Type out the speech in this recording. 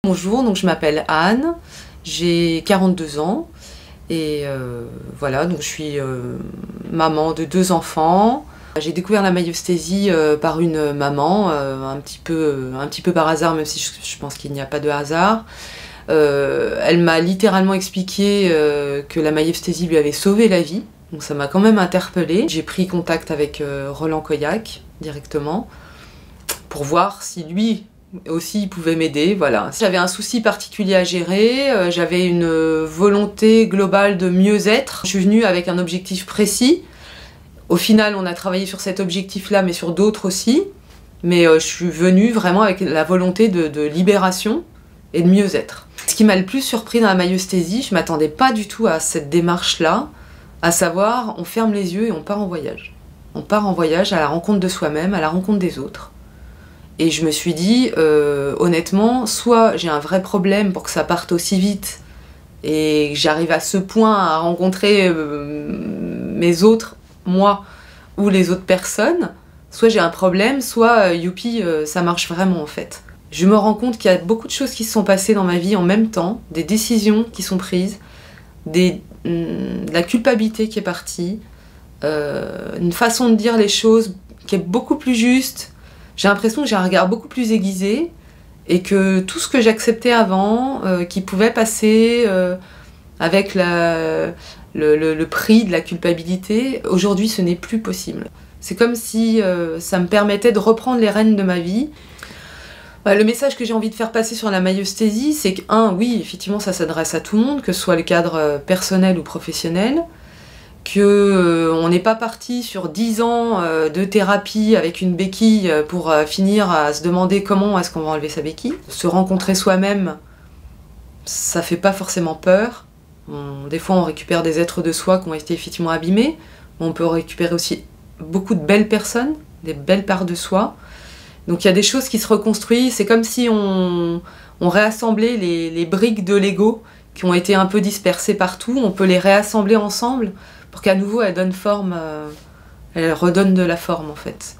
Bonjour, donc je m'appelle Anne, j'ai 42 ans et voilà, donc je suis maman de 2 enfants. J'ai découvert la maïeusthésie par une maman, un petit peu par hasard, même si je pense qu'il n'y a pas de hasard. Elle m'a littéralement expliqué que la maïeusthésie lui avait sauvé la vie, donc ça m'a quand même interpellée. J'ai pris contact avec Roland Koyac directement pour voir si lui aussi il pouvait m'aider, voilà. J'avais un souci particulier à gérer, j'avais une volonté globale de mieux-être. Je suis venue avec un objectif précis. Au final, on a travaillé sur cet objectif-là, mais sur d'autres aussi. Mais je suis venue vraiment avec la volonté de libération et de mieux-être. Ce qui m'a le plus surpris dans la maïeusthésie, je ne m'attendais pas du tout à cette démarche-là, à savoir, on ferme les yeux et on part en voyage. On part en voyage à la rencontre de soi-même, à la rencontre des autres. Et je me suis dit, honnêtement, soit j'ai un vrai problème pour que ça parte aussi vite et que j'arrive à ce point à rencontrer mes autres, moi, ou les autres personnes, soit j'ai un problème, soit youpi, ça marche vraiment en fait. Je me rends compte qu'il y a beaucoup de choses qui se sont passées dans ma vie en même temps, des décisions qui sont prises, de la culpabilité qui est partie, une façon de dire les choses qui est beaucoup plus juste. J'ai l'impression que j'ai un regard beaucoup plus aiguisé et que tout ce que j'acceptais avant, qui pouvait passer avec le prix de la culpabilité, aujourd'hui ce n'est plus possible. C'est comme si ça me permettait de reprendre les rênes de ma vie. Le message que j'ai envie de faire passer sur la maïeusthésie, c'est que, oui, effectivement ça s'adresse à tout le monde, que ce soit le cadre personnel ou professionnel, qu'on n'est pas parti sur 10 ans de thérapie avec une béquille pour finir à se demander comment est-ce qu'on va enlever sa béquille. Se rencontrer soi-même, ça fait pas forcément peur. Des fois on récupère des êtres de soi qui ont été effectivement abîmés, mais on peut récupérer aussi beaucoup de belles personnes, des belles parts de soi. Donc il y a des choses qui se reconstruisent, c'est comme si on réassemblait les briques de Lego qui ont été un peu dispersées partout, on peut les réassembler ensemble pour qu'à nouveau elle donne forme, elle redonne de la forme en fait.